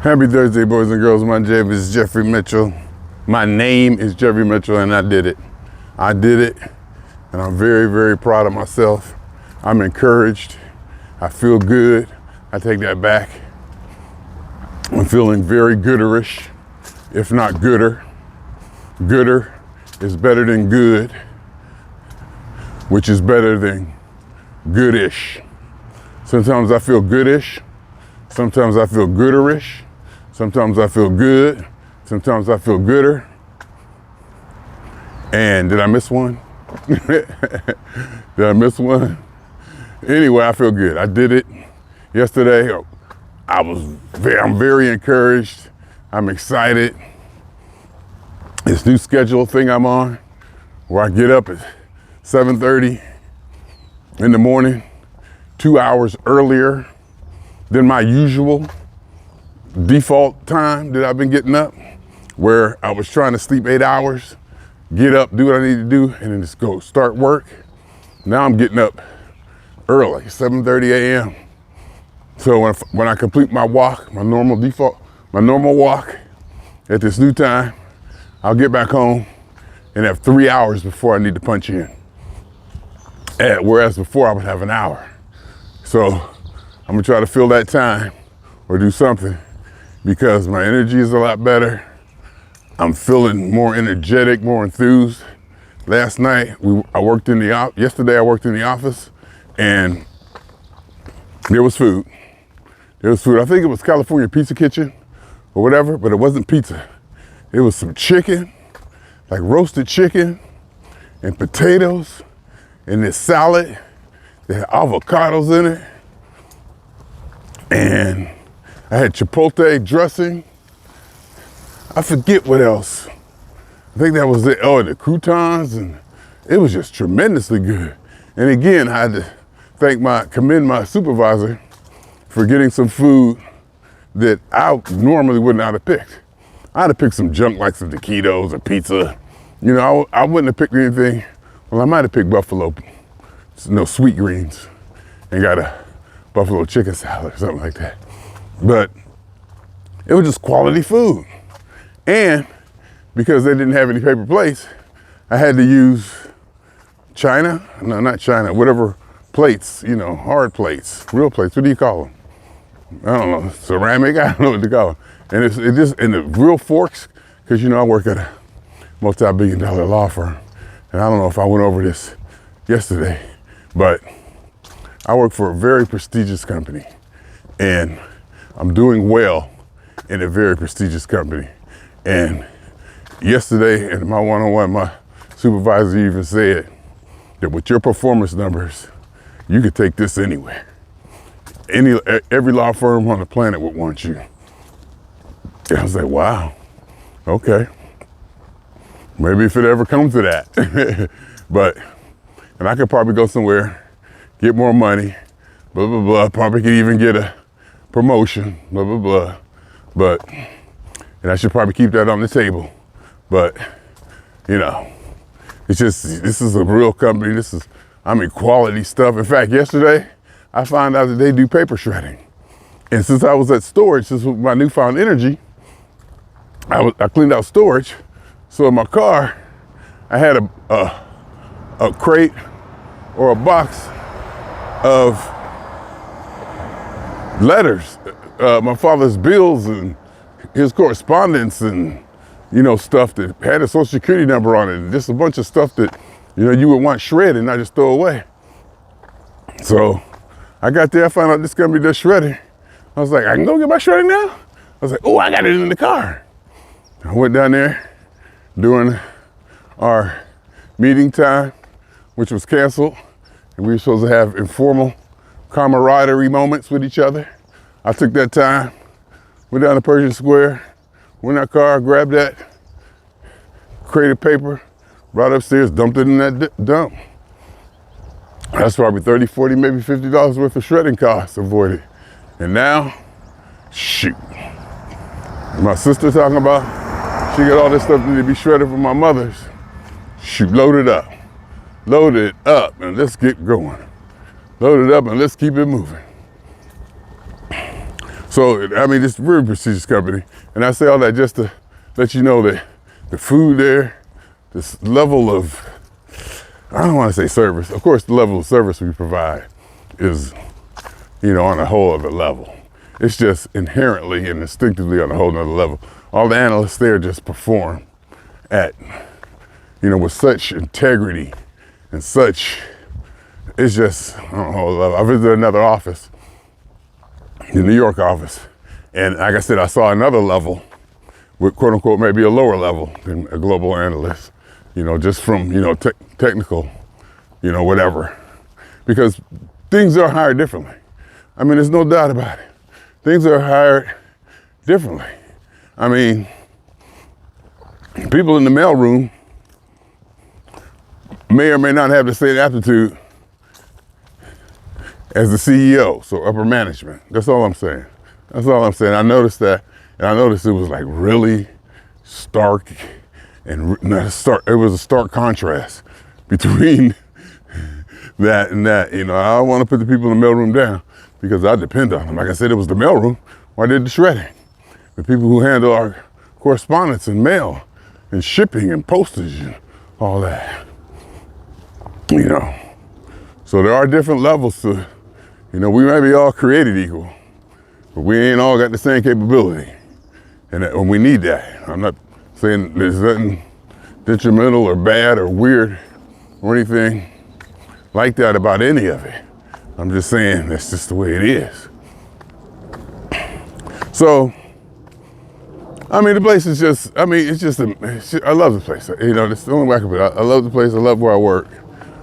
Happy Thursday, boys and girls. My name is Jeffery Mitchell. My name is Jeffery Mitchell, and I did it. I did it, and I'm very, very proud of myself. I'm encouraged. I feel good. I take that back. I'm feeling very gooderish, if not gooder. Gooder is better than good, which is better than goodish. Sometimes I feel goodish. Sometimes I feel gooderish. Sometimes I feel good. Sometimes I feel gooder. And did I miss one? Did I miss one? Anyway, I feel good. I did it yesterday. I'm very encouraged. I'm excited. This new schedule thing I'm on, where I get up at 7:30 in the morning, 2 hours earlier than my usual default time that I've been getting up, where I was trying to sleep 8 hours, get up, do what I need to do, and then just go start work. Now I'm getting up early, 7:30 a.m. So when I complete my walk, my normal walk at this new time, I'll get back home and have 3 hours before I need to punch in. Whereas before I would have an hour. So I'm gonna try to fill that time or do something, because my energy is a lot better. I'm feeling more energetic, more enthused. Last night, yesterday I worked in the office, and there was food. I think it was California Pizza Kitchen or whatever, but it wasn't pizza. It was some chicken, like roasted chicken and potatoes and this salad that had avocados in it. And I had chipotle dressing. I forget what else. I think that was it. Oh, the croutons, and it was just tremendously good. And again, I had to commend my supervisor for getting some food that I normally would not have picked. I'd have picked some junk like some taquitos or pizza. You know, I wouldn't have picked anything. Well, I might have picked buffalo, sweet greens, and got a buffalo chicken salad or something like that. But it was just quality food. And because they didn't have any paper plates, I had to use whatever plates, hard plates, real plates. What do you call them? I don't know, ceramic, I don't know what to call them. And and the real forks, because I work at a multi-billion-dollar law firm. And I don't know if I went over this yesterday, but I work for a very prestigious company, and I'm doing well in a very prestigious company. And yesterday in my one-on-one, my supervisor even said that with your performance numbers, you could take this anywhere. Every law firm on the planet would want you. And I was like, wow, okay. Maybe if it ever comes to that. And I could probably go somewhere, get more money, blah, blah, blah. Probably could even get a promotion, blah, blah, blah. And I should probably keep that on the table. But, this is a real company. Quality stuff. In fact, yesterday, I found out that they do paper shredding. And since I was at storage, since my newfound energy, I cleaned out storage. So in my car, I had a crate or a box of letters, my father's bills and his correspondence, and stuff that had a social security number on it, and just a bunch of stuff that you would want shredded and not just throw away. So I got there, I found out this company does shredding. I was like, I can go get my shredding now? I was like, oh, I got it in the car. I went down there during our meeting time, which was canceled, and we were supposed to have informal camaraderie moments with each other. I took that time, went down to Pershing Square, went in that car, grabbed that crate of paper, brought it upstairs, dumped it in that dump. That's probably $30, $40, maybe $50 worth of shredding costs avoided. And now, shoot. My sister talking about, she got all this stuff that need to be shredded for my mother's. Shoot, load it up, and let's get going. Load it up and let's keep it moving. So, I mean, it's a very prestigious company. And I say all that just to let you know that the food there, this level of, I don't want to say service. Of course, the level of service we provide is, on a whole other level. It's just inherently and instinctively on a whole other level. All the analysts there just perform at, with such integrity and such, it's just, I don't know, I visited another office, the New York office, and like I said, I saw another level with quote unquote maybe a lower level than a global analyst, just from, technical, whatever. Because things are hired differently. I mean, there's no doubt about it. Things are hired differently. I mean, people in the mailroom may or may not have the same aptitude as the CEO, so upper management. That's all I'm saying. That's all I'm saying. I noticed that, and I noticed it was like really stark, and not stark. It was a stark contrast between that and that. I don't want to put the people in the mailroom down because I depend on them. Like I said, it was the mailroom where I did the shredding. The people who handle our correspondence and mail and shipping and postage and all that. So there are different levels to, we may be all created equal, but we ain't all got the same capability. And we need that. I'm not saying there's nothing detrimental or bad or weird or anything like that about any of it. I'm just saying that's just the way it is. So, I mean, the place is just, I love the place. That's the only way I can put it. I love the place. I love where I work.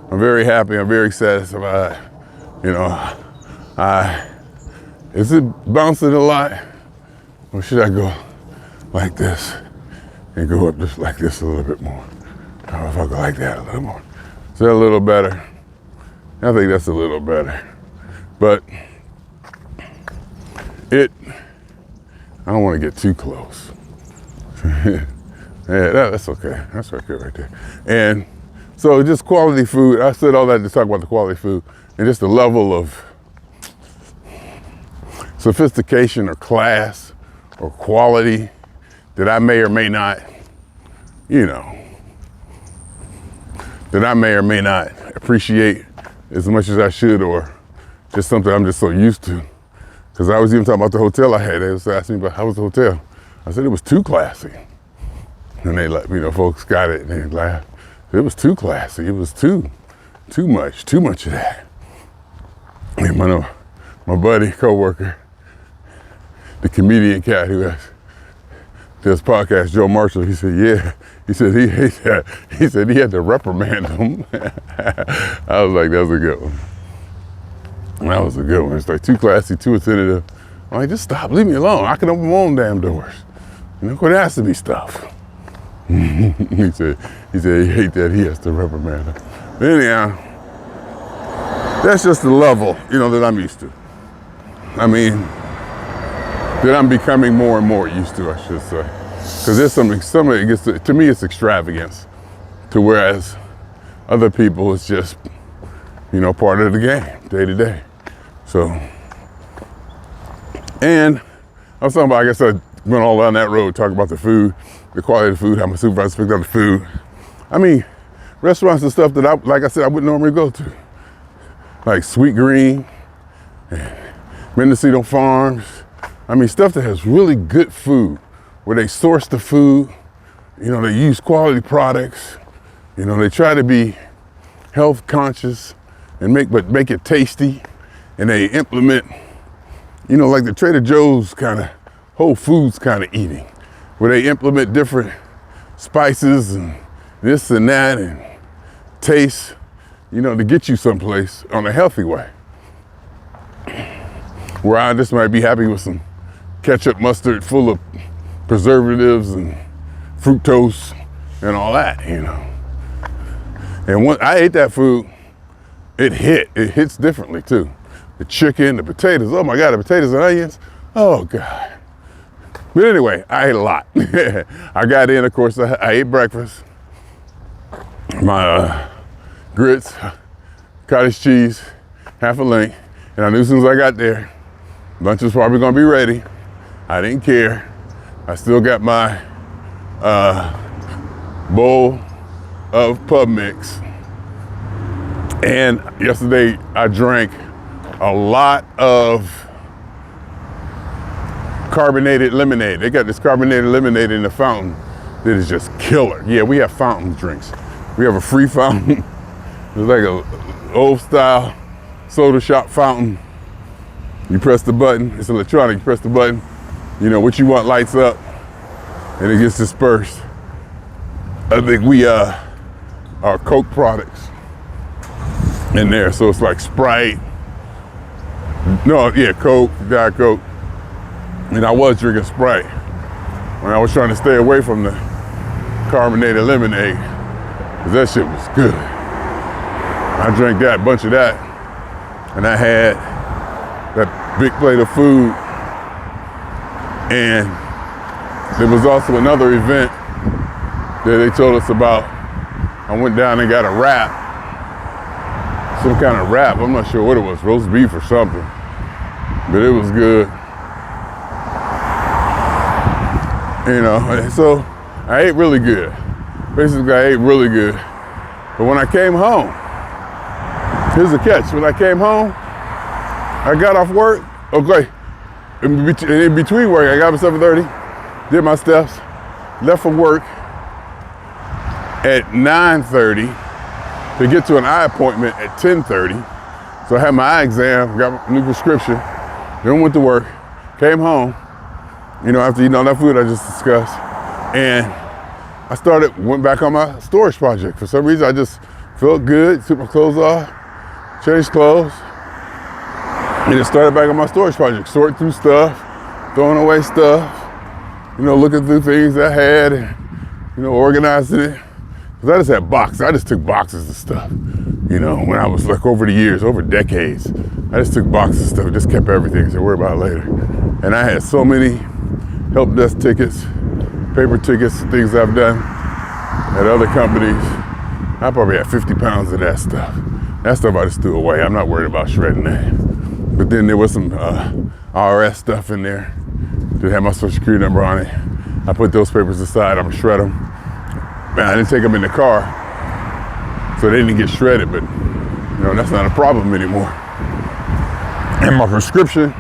I'm very happy. I'm very satisfied. Is it bouncing a lot? Or should I go like this and go up just like this a little bit more? I don't know if I go like that a little more. Is that a little better? I think that's a little better. But I don't want to get too close. Yeah, that's okay. That's okay right there. And so just quality food. I said all that to talk about the quality food and just the level of sophistication or class or quality that I may or may not, that I may or may not appreciate as much as I should, or just something I'm just so used to. Because I was even talking about the hotel I had. They was asking me about how was the hotel. I said it was too classy. And they folks got it and they laughed. It was too classy. It was too much of that. And my buddy, coworker, the comedian cat who has this podcast, Joe Marshall, he said, yeah. He said he had to reprimand him. I was like, that was a good one. That was a good one. It's like too classy, too attentive. I'm like, just stop, leave me alone. I can open my own damn doors. Quit asking me stuff. he said he hate that he has to reprimand him. But anyhow, that's just the level, that I'm used to. I mean, that I'm becoming more and more used to, I should say. Because there's some of it gets to me, it's extravagance. To whereas other people, it's just, part of the game, day to day. So, and I was talking about, I guess I went all down that road, talking about the food, the quality of the food, how my supervisor picked up the food. I mean, restaurants and stuff that like I said, I wouldn't normally go to. Like Sweet Green, and Mendocino Farms. I mean, stuff that has really good food, where they source the food, they use quality products, they try to be health conscious and make it tasty, and they implement, like the Trader Joe's kind of Whole Foods kind of eating, where they implement different spices and this and that and taste, to get you someplace on a healthy way. Where I just might be happy with some ketchup mustard full of preservatives and fructose and all that, And when I ate that food, it hits differently too. The chicken, the potatoes, oh my God, the potatoes and onions, oh God. But anyway, I ate a lot. I got in, of course, I ate breakfast. My grits, cottage cheese, half a link, and I knew as soon as I got there, Lunch is probably gonna be ready. I didn't care. I still got my bowl of pub mix. And yesterday I drank a lot of carbonated lemonade. They got this carbonated lemonade in the fountain that is just killer. Yeah, we have fountain drinks. We have a free fountain. It's like a old style soda shop fountain. You press the button, it's electronic, you press the button, you know, what you want lights up and it gets dispersed. I think we are Coke products in there. So it's like Sprite. No, yeah, Coke, Diet Coke. And I was drinking Sprite when I was trying to stay away from the carbonated lemonade, because that shit was good. I drank that, bunch of that, and I had that big plate of food. And there was also another event that they told us about. I went down and got a wrap, some kind of wrap. I'm not sure what it was, roast beef or something, but it was good. You know, so I ate really good. Basically, I ate really good. But when I came home, here's the catch. When I came home, I got off work. Okay, in between work, I got up at 7:30, did my steps, left from work at 9:30 to get to an eye appointment at 10:30. So I had my eye exam, got my new prescription, then went to work, came home, you know, after eating all that food I just discussed, and I went back on my storage project. For some reason, I just felt good, took my clothes off, changed clothes, and then started back on my storage project, sorting through stuff, throwing away stuff, you know, looking through things I had, and, you know, organizing it. Because I just had boxes, I just took boxes of stuff, you know, when I was like over the years, over decades, I just took boxes of stuff, just kept everything, so worry about it later. And I had so many help desk tickets, paper tickets, things I've done at other companies. I probably had 50 pounds of that stuff. That stuff I just threw away. I'm not worried about shredding that. But then there was some IRS stuff in there that had my social security number on it. I put those papers aside, I'm gonna shred them. Man, I didn't take them in the car, so they didn't get shredded, but you know, that's not a problem anymore. And my prescription,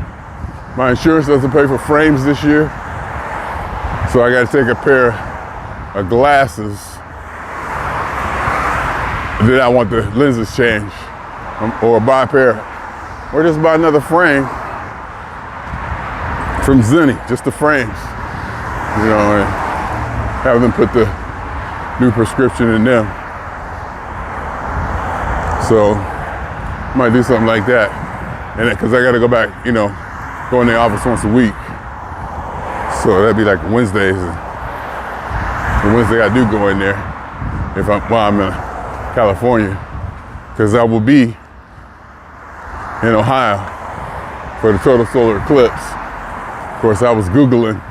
my insurance doesn't pay for frames this year, so I gotta take a pair of glasses that I want the lenses changed, or buy a pair, or just buy another frame from Zenni, just the frames, you know, and have them put the new prescription in them. So I might do something like that, and because I gotta go back, you know, go in the office once a week. So that'd be like Wednesdays. And Wednesday I do go in there while I'm in California, because I will be in Ohio for the total solar eclipse. Of course, I was Googling,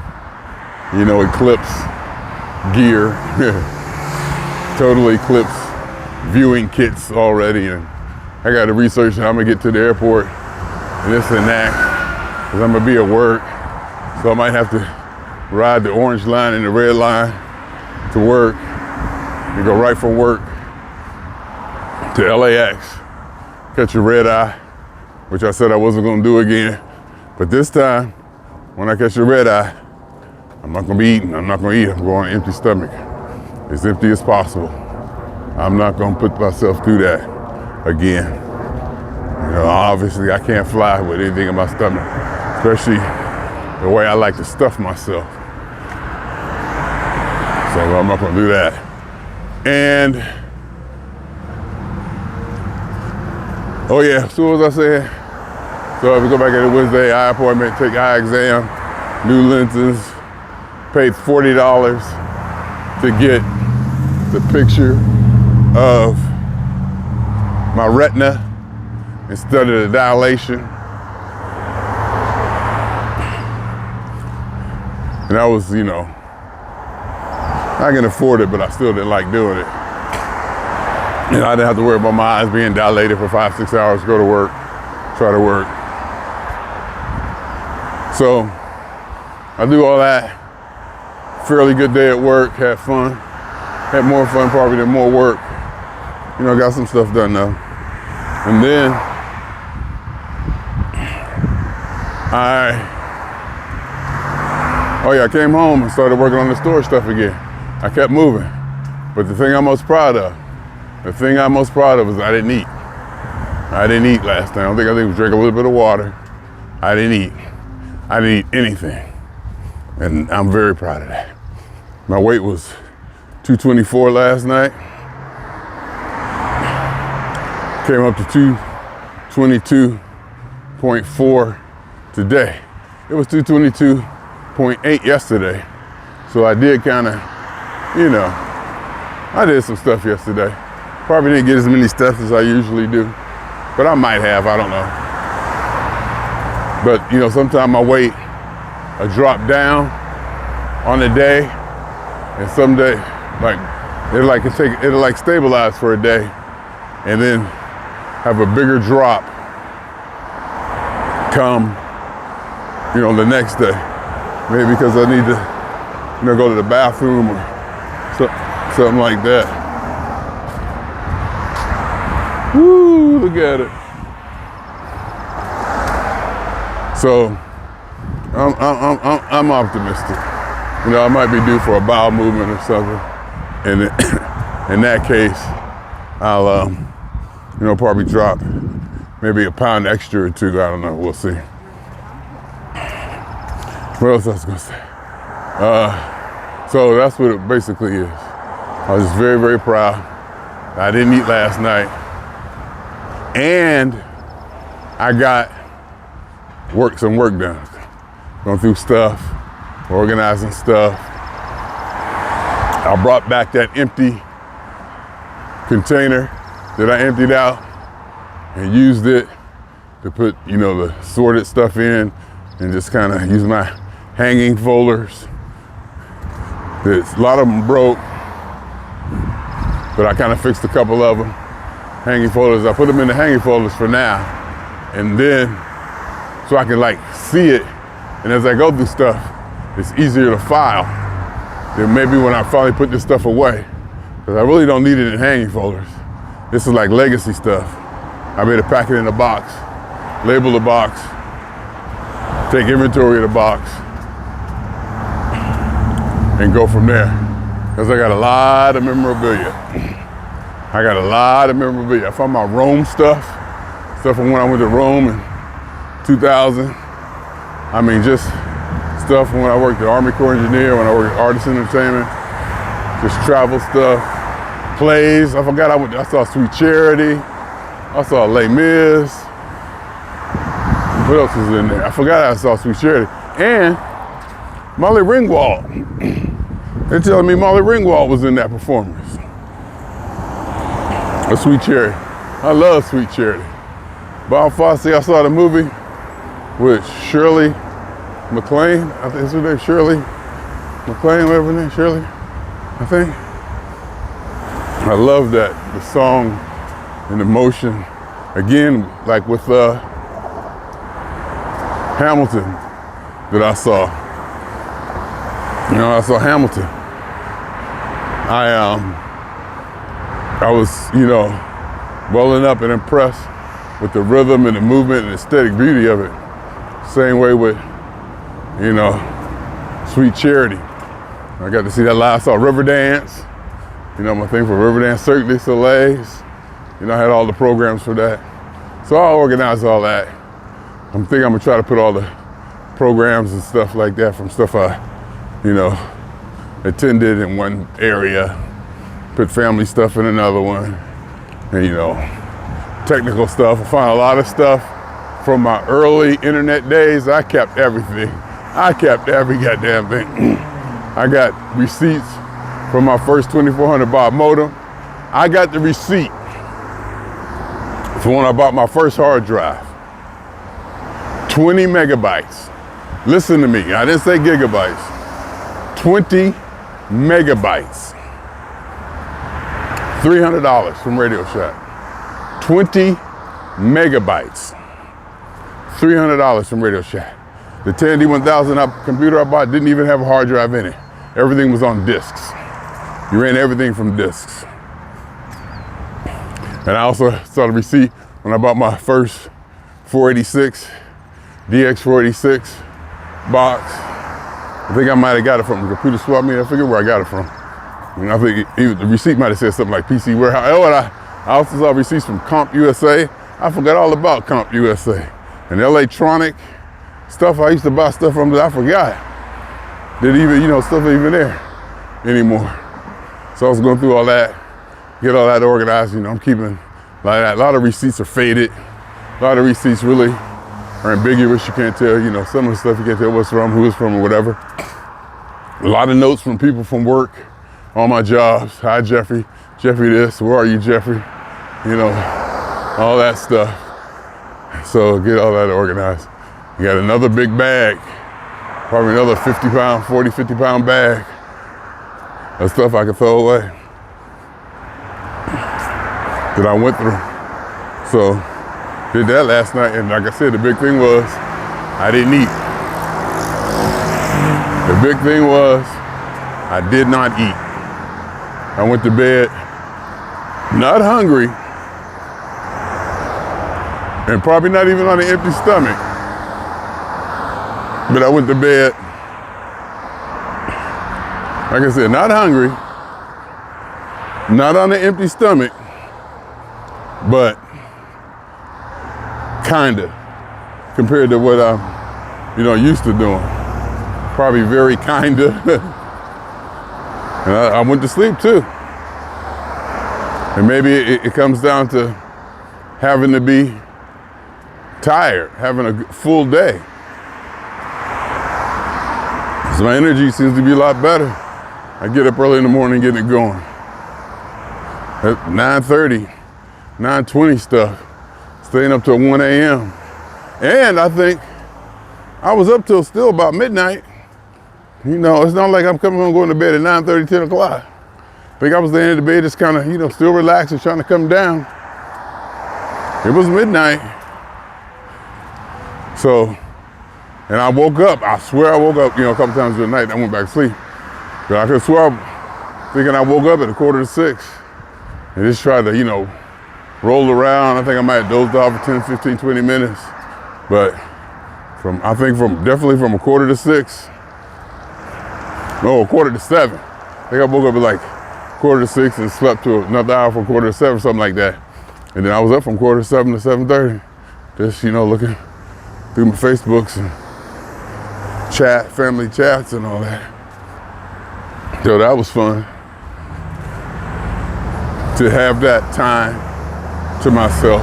you know, eclipse gear, total eclipse viewing kits already, and I got to research how I'm gonna get to the airport and this and that, because I'm gonna be at work, so I might have to ride the orange line and the red line to work and go right from work to LAX, catch a red eye, which I said I wasn't gonna do again. But this time, when I catch a red eye, I'm not gonna be eating, I'm not gonna eat, I'm going on an empty stomach, as empty as possible. I'm not gonna put myself through that again. You know, obviously I can't fly with anything in my stomach, especially the way I like to stuff myself. So I'm not gonna do that. And, oh yeah, so what was I saying? So if we go back at a Wednesday, eye appointment, take eye exam, new lenses, paid $40 to get the picture of my retina instead of the dilation. And I was, you know, I can afford it, but I still didn't like doing it. And I didn't have to worry about my eyes being dilated for 5-6 hours, go to work, try to work. So I do all that. Fairly good day at work, had fun. Had more fun probably than more work. You know, got some stuff done though. And then I came home and started working on the store stuff again. I kept moving. But the thing I'm most proud of is I didn't eat. I didn't eat last night. I think I drank a little bit of water. I didn't eat anything. And I'm very proud of that. My weight was 224 last night. Came up to 222.4 today. It was 222.8 yesterday. So I did kind of, I did some stuff yesterday. Probably didn't get as many steps as I usually do, but I might have, I don't know. But sometimes my weight will drop down on a day, and some day, it'll stabilize for a day, and then have a bigger drop come, the next day. Maybe because I need to, go to the bathroom or something like that. Woo, look at it. So I'm optimistic. I might be due for a bowel movement or something. And in that case, I'll probably drop maybe a pound extra or two. I don't know. We'll see. What else I was gonna say? So that's what it basically is. I was just very, very proud. I didn't eat last night. And I got some work done. Going through stuff, organizing stuff. I brought back that empty container that I emptied out and used it to put, the sorted stuff in, and just kind of use my hanging folders. A lot of them broke, but I kind of fixed a couple of them. Hanging folders, I put them in the hanging folders for now, and then so I can see it, and as I go through stuff, it's easier to file. Then maybe when I finally put this stuff away, because I really don't need it in hanging folders. This is like legacy stuff. I better pack it in a box, label the box, take inventory of the box, and go from there. Because I got a lot of memorabilia. I found my Rome stuff from when I went to Rome in 2000. I mean, just stuff from when I worked at Army Corps Engineer, when I worked at Artist Entertainment, just travel stuff, plays. I saw Sweet Charity. I saw Les Mis. What else was in there? I forgot I saw Sweet Charity. And Molly Ringwald. They're telling me Molly Ringwald was in that performance. A Sweet Charity. I love Sweet Charity. Bob Fosse, I saw the movie with Shirley MacLaine. I think it's her name, Shirley MacLaine, whatever her name, Shirley, I think. I love that, the song and the motion. Again, like with Hamilton that I saw. I saw Hamilton. I was, welling up and impressed with the rhythm and the movement and the aesthetic beauty of it. Same way with, Sweet Charity. I got to see that live. I saw Riverdance. My thing for Riverdance, Cirque du Soleil. I had all the programs for that. So I organized all that. I'm thinking I'm gonna try to put all the programs and stuff like that from stuff I, attended in one area, put family stuff in another one, and technical stuff. I found a lot of stuff from my early internet days. I kept everything. I kept every goddamn thing. I got receipts from my first 2400 baud modem. I got the receipt for when I bought my first hard drive. 20 megabytes. Listen to me, I didn't say gigabytes. 20 megabytes. $300 from Radio Shack. 20 megabytes. $300 from Radio Shack. The 10D1000 computer I bought didn't even have a hard drive in it. Everything was on disks. You ran everything from disks. And I also saw the receipt when I bought my first 486, DX 486 box. I think I might have got it from the computer swap meet. I forget where I got it from. And I think the receipt might have said something like PC Warehouse. Oh, and I also saw receipts from Comp USA. I forgot all about Comp USA. And electronic stuff, I used to buy stuff from that I forgot. That even, stuff ain't even there anymore. So I was going through all that, get all that organized. I'm keeping like that. A lot of receipts are faded. A lot of receipts really are ambiguous. You can't tell, some of the stuff you can't tell what's from, who it's from, or whatever. A lot of notes from people from work on my jobs. Hi, Jeffrey. Jeffrey this, where are you, Jeffrey? All that stuff. So get all that organized. You got another big bag, probably another 50 pound bag of stuff I could throw away that I went through. So did that last night, and like I said, the big thing was I didn't eat. The big thing was I did not eat. I went to bed not hungry, and probably not even on an empty stomach. But I went to bed, like I said, not hungry, not on an empty stomach, but kinda, compared to what I'm, used to doing. Probably very kinda. And I went to sleep too. And maybe it comes down to having to be tired, having a full day. So my energy seems to be a lot better. I get up early in the morning and get it going. At 9:30, 9:20 stuff, staying up till 1 a.m. And I think I was up till still about midnight. It's not like I'm coming home going to bed at 9:30, 10 o'clock. I think I was laying in the bed just kind of, still relaxing, trying to come down. It was midnight. So, and I woke up, I swear I woke up, a couple times during the night, I went back to sleep. But I could swear, thinking I woke up at 5:45 and just tried to, roll around. I think I might have dozed off for 10, 15, 20 minutes. But definitely from 5:45, no, 6:45. I think I woke up at like 5:45 and slept to another hour from 6:45, something like that. And then I was up from 6:45 to 7:30, just, looking through my Facebooks and family chats and all that. So that was fun to have that time to myself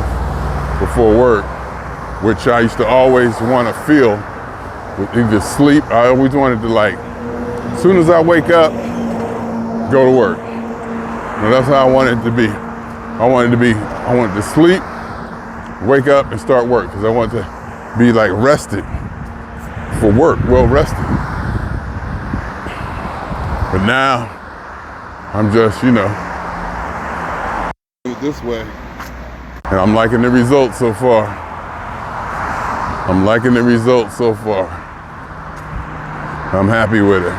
before work, which I used to always want to feel with either sleep. I always wanted to, like, as soon as I wake up, go to work. That's how I wanted it to be. I wanted to sleep, wake up, and start work, because I wanted to be like rested for work, well rested. But now I'm just, this way. And I'm liking the results so far. I'm happy with it.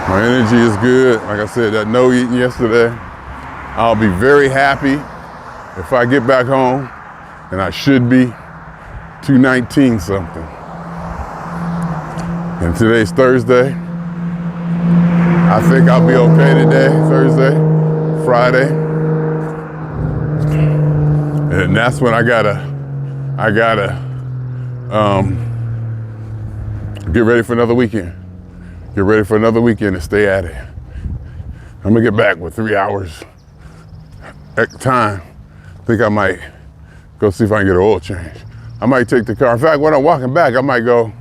My energy is good. Like I said, that no eating yesterday. I'll be very happy if I get back home, and I should be 219 something. And today's Thursday. I think I'll be okay today, Thursday, Friday. And that's when I gotta get ready for another weekend. Get ready for another weekend and stay at it. I'm gonna get back with 3 hours at time. I think I might go see if I can get an oil change. I might take the car. In fact, when I'm walking back, I might go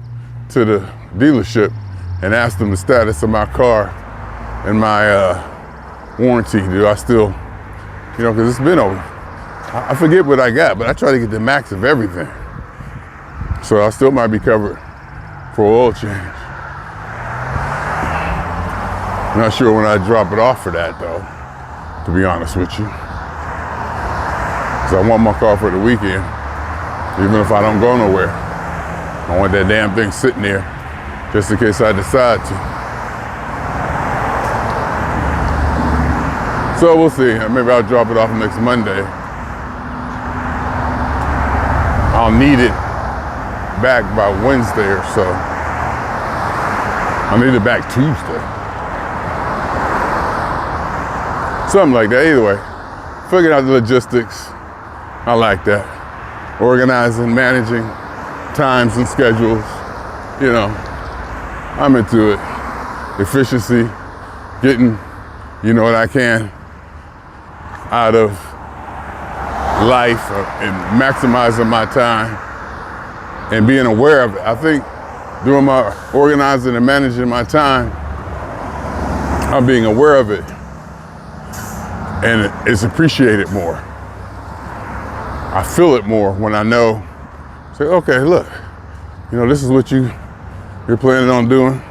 to the dealership and ask them the status of my car and my warranty. Do I still, because it's been over. I forget what I got, but I try to get the max of everything. So I still might be covered for oil change. I'm not sure when I drop it off for that, though, to be honest with you. Because I want my car for the weekend, even if I don't go nowhere. I want that damn thing sitting there just in case I decide to. So we'll see. Maybe I'll drop it off next Monday. I'll need it back by Wednesday or so. I'll need it back Tuesday. Something like that. Either way, figuring out the logistics. I like that. Organizing, managing times and schedules. You know, I'm into it. Efficiency, getting, you know, what I can out of life and maximizing my time and being aware of it. I think doing my organizing and managing my time, I'm being aware of it, and it's appreciated more. I feel it more when I know, say, okay, look, you know, this is what you're planning on doing.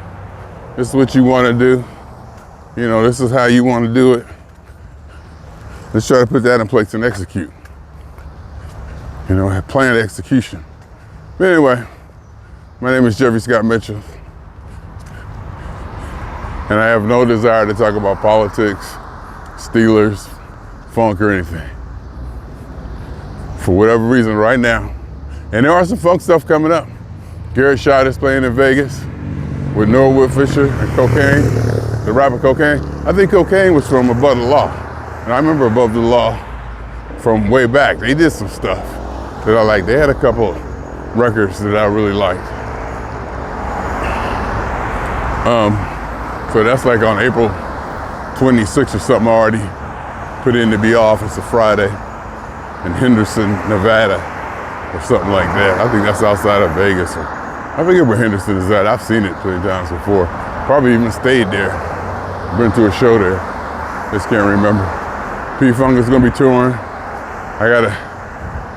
This is what you want to do. You know, this is how you want to do it. Let's try to put that in place and execute. You know, have planned execution. But anyway, my name is Jeffery Mitchell, and I have no desire to talk about politics, Steelers, funk, or anything. For whatever reason, right now, and there are some funk stuff coming up. Garrett Schott is playing in Vegas with Norwood Fisher and Cocaine, the rapper Cocaine. I think Cocaine was from Above the Law, and I remember Above the Law from way back. They did some stuff that I liked. They had a couple records that I really liked. So that's like on April 26th or something. I already put in to be off. It's a Friday in Henderson, Nevada, or something like that. I think that's outside of Vegas. I forget where Henderson is at. I've seen it plenty times before. Probably even stayed there. Been to a show there. Just can't remember. P-Funk is gonna be touring. I gotta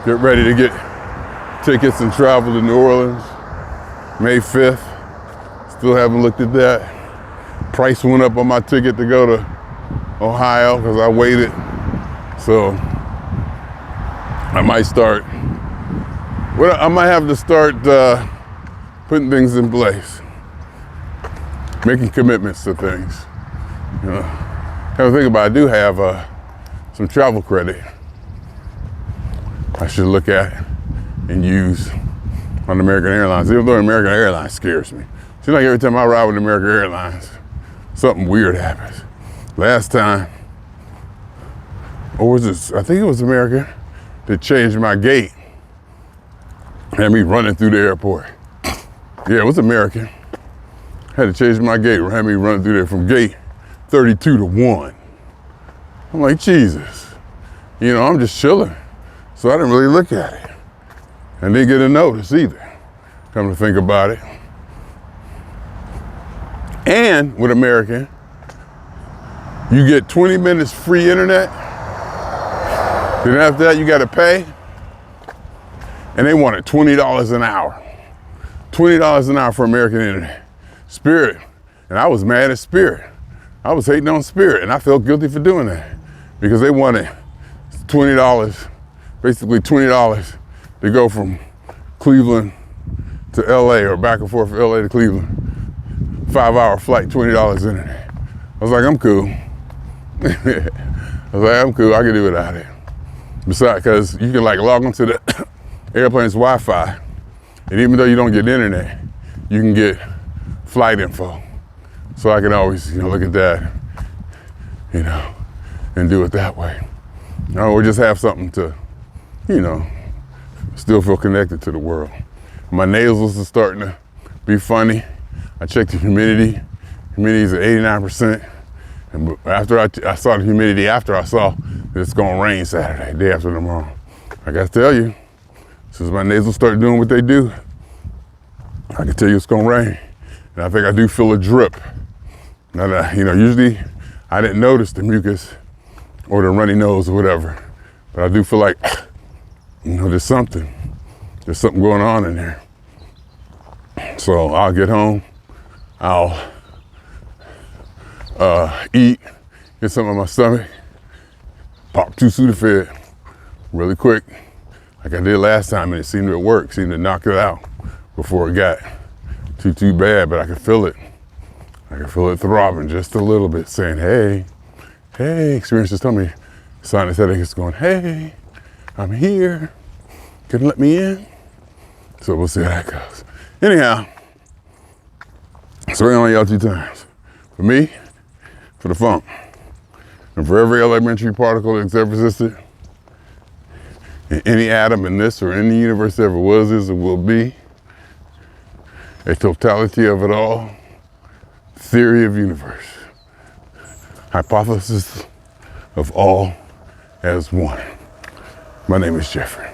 get ready to get tickets and travel to New Orleans, May 5th. Still haven't looked at that. Price went up on my ticket to go to Ohio because I waited. So I might start, I might have to start putting things in place, making commitments to things. You know, have to think about it. I do have some travel credit I should look at and use on American Airlines, even though American Airlines scares me. Seems like every time I ride with American Airlines, something weird happens. Last time, or was this, I think it was American, that changed my gate. Had me running through the airport. Yeah, it was American. Had to change my gate, had me running through there from gate 32 to 1. I'm like, Jesus. You know, I'm just chilling. So I didn't really look at it. And didn't get a notice either, come to think about it. And with American, you get 20 minutes free internet. Then after that, you gotta pay. And they wanted $20 an hour. $20 an hour for American internet. Spirit, and I was mad at Spirit. I was hating on Spirit, and I felt guilty for doing that because they wanted $20, basically $20 to go from Cleveland to LA or back and forth from LA to Cleveland. 5-hour flight, $20 internet. I was like, I'm cool. I was like, I'm cool, I can do without it. Besides, because you can like log onto the airplane's Wi-Fi, and even though you don't get internet, you can get flight info. So I can always, you know, look at that, you know, and do it that way. Or just have something to, you know, still feel connected to the world. My nasals are starting to be funny. I checked the humidity. Humidity is at 89%. And after I saw the humidity, after I saw that it's gonna rain Saturday, day after tomorrow. I gotta tell you, since my nasals start doing what they do, I can tell you it's gonna rain. And I think I do feel a drip. Now that, you know, usually I didn't notice the mucus or the runny nose or whatever, but I do feel like, you know, there's something going on in there. So I'll get home, I'll eat, get something in my stomach, pop 2 Sudafed really quick, like I did last time, and it seemed to work, seemed to knock it out before it got too bad, but I could feel it. I could feel it throbbing just a little bit, saying, hey, hey. Experience just told me, sinus headache is going, hey, I'm here. Couldn't let me in. So we'll see how that goes. Anyhow, so we're on y'all 2 times. For me, for the funk, and for every elementary particle that's ever existed, and any atom in this or in the universe ever was, is, or will be, a totality of it all, theory of universe, hypothesis of all as one. My name is Jeffrey.